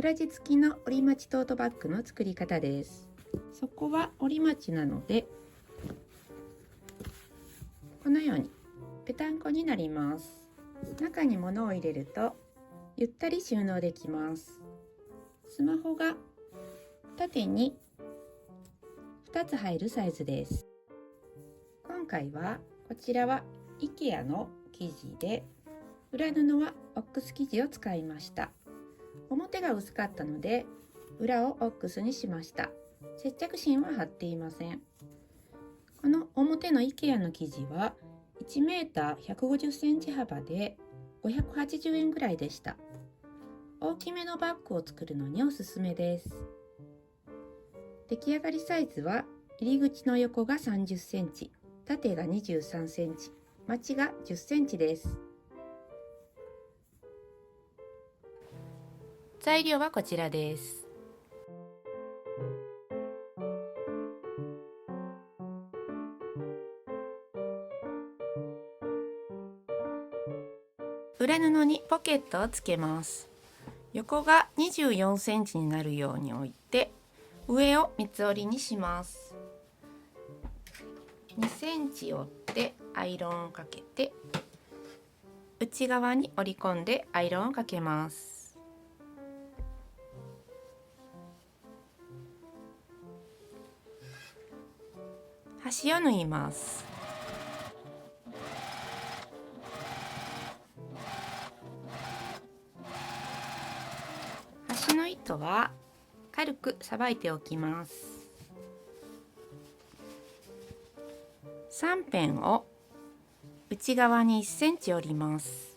裏地付きの折り待ちトートバッグの作り方です。底は折り待ちなので、このようにぺたんこになります。中に物を入れるとゆったり収納できます。スマホが縦に2つ入るサイズです。今回はこちらは IKEA の生地で、裏布はオックス生地を使いました。表が薄かったので裏をオックスにしました。接着芯は貼っていません。この表の IKEA の生地は 1m 150センチ幅で580円ぐらいでした。大きめのバッグを作るのにおすすめです。出来上がりサイズは入り口の横が30センチ、縦が23センチ、まちが10センチです。材料はこちらです。裏布にポケットをつけます。横が24センチになるように置いて、上を三つ折りにします。2センチ折ってアイロンをかけて、内側に折り込んでアイロンをかけます。端を縫います。端の糸は軽くさばいておきます。3辺を内側に1センチ折ります。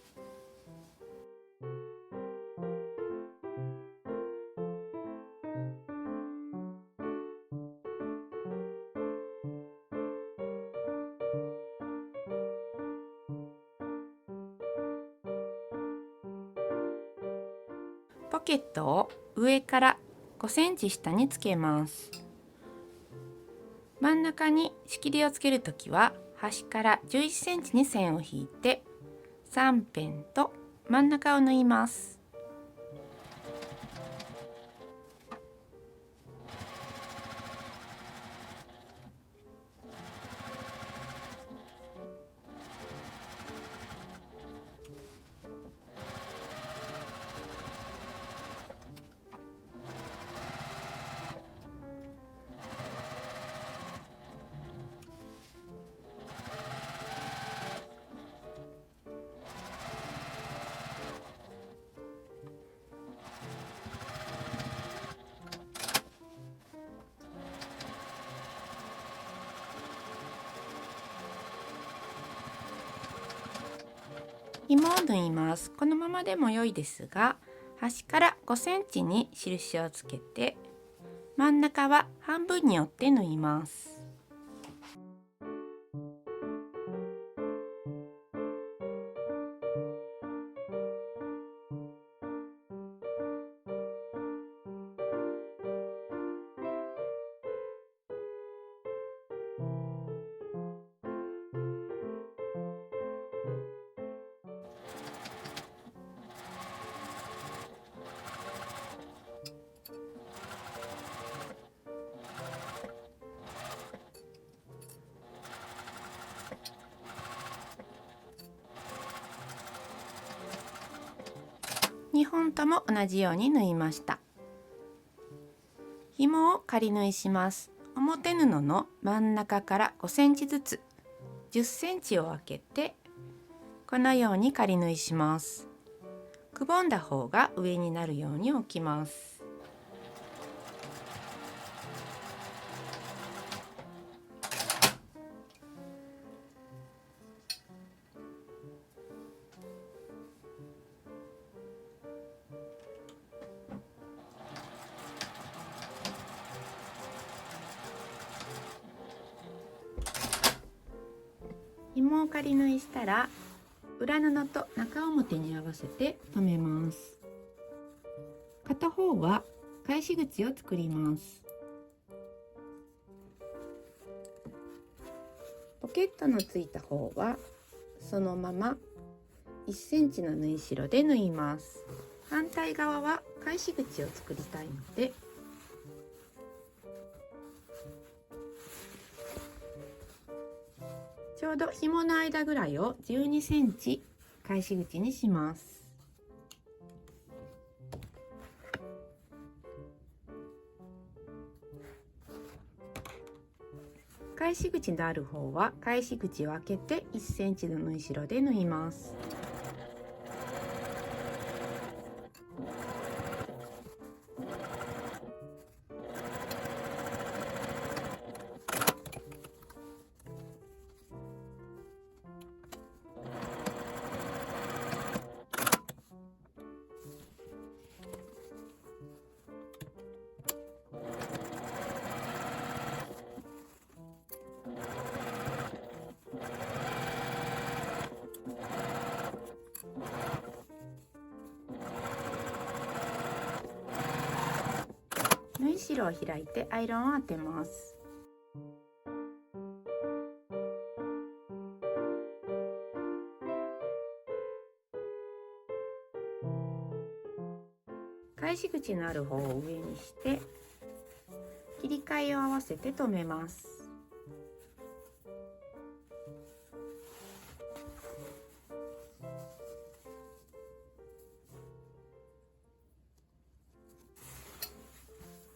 ポケットを上から5センチ下につけます。真ん中に仕切りをつけるときは端から11センチに線を引いて3辺と真ん中を縫います。紐を縫います。このままでも良いですが、端から5センチに印をつけて、真ん中は半分に折って縫います。2本とも同じように縫いました。紐を仮縫いします。表布の真ん中から5センチずつ10センチを空けて、このように仮縫いします。くぼんだ方が上になるように置きます。紐を仮縫いしたら裏布と中表に合わせて留めます。片方は返し口を作ります。ポケットのついた方はそのまま1センチの縫い代で縫います。反対側は返し口を作りたいので、ちょうど紐の間ぐらいを12センチ返し口にします。返し口のある方は返し口を開けて1センチの縫い代で縫います。縫い代を開いてアイロンを当てます。返し口のある方を上にして切り替えを合わせて留めます。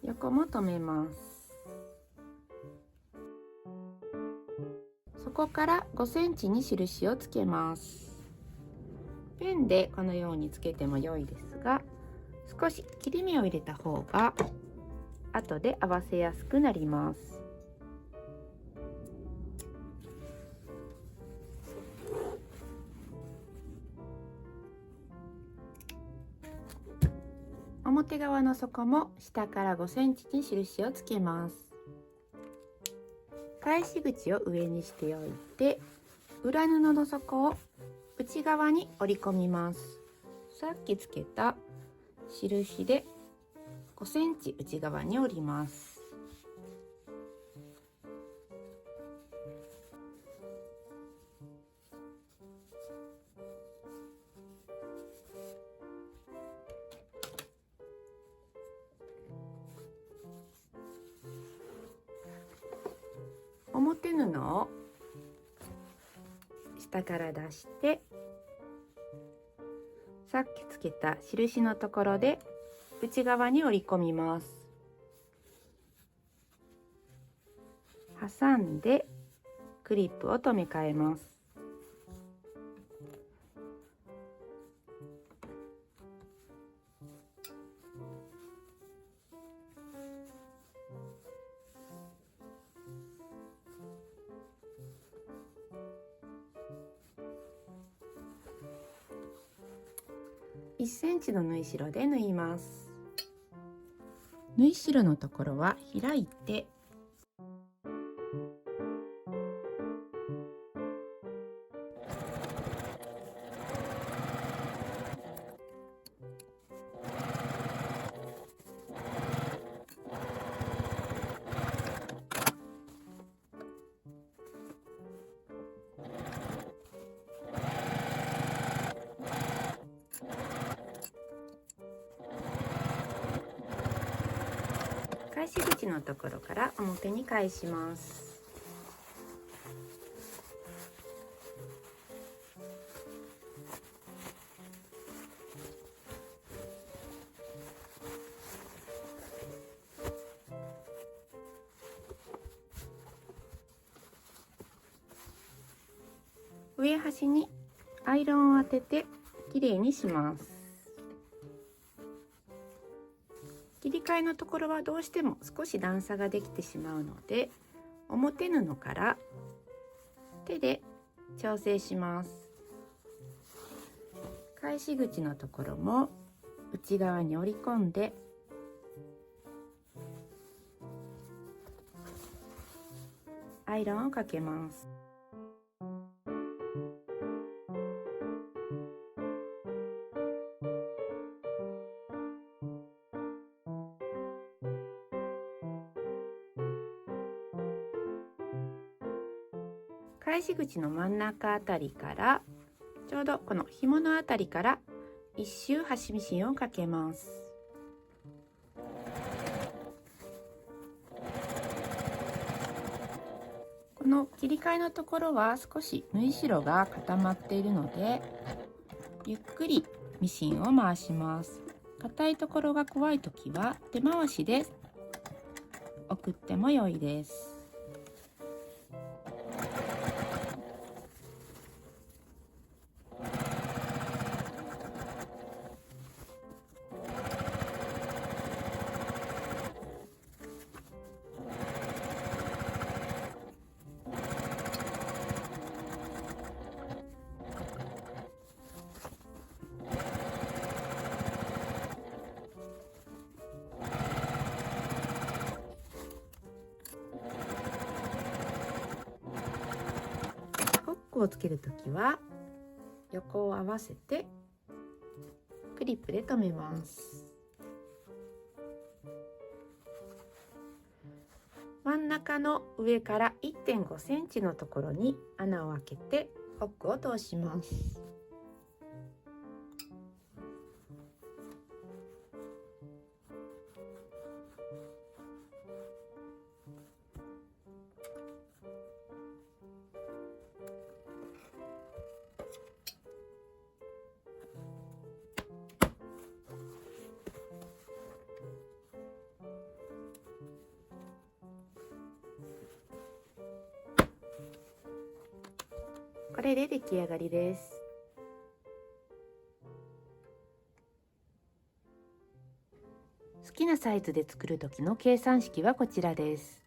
横も留めます。そこから5センチに印をつけます。ペンでこのようにつけても良いですが、少し切り目を入れた方が後で合わせやすくなります。表側の底も下から5センチに印をつけます。返し口を上にしておいて、裏布の底を内側に折り込みます。さっきつけた印で5センチ内側に折ります。表布を下から出して、さっきつけた印のところで内側に折り込みます。挟んでクリップを留め替えます。1センチの縫い代で縫います。縫い代のところは開いて返し口のところから表に返します。上端にアイロンを当ててきれいにします。切り替えのところはどうしても少し段差ができてしまうので、表布から手で調整します。返し口のところも内側に折り込んでアイロンをかけます。返し口の真ん中あたりからちょうどこの紐のあたりから1周端ミシンをかけます。この切り替えのところは少し縫い代が固まっているので、ゆっくりミシンを回します。硬いところが怖いときは手回しで送っても良いです。ホックをつけるときは横を合わせてクリップで留めます。真ん中の上から 1.5 センチのところに穴を開けてホックを通します。これで出来上がりです。好きなサイズで作る時の計算式はこちらです。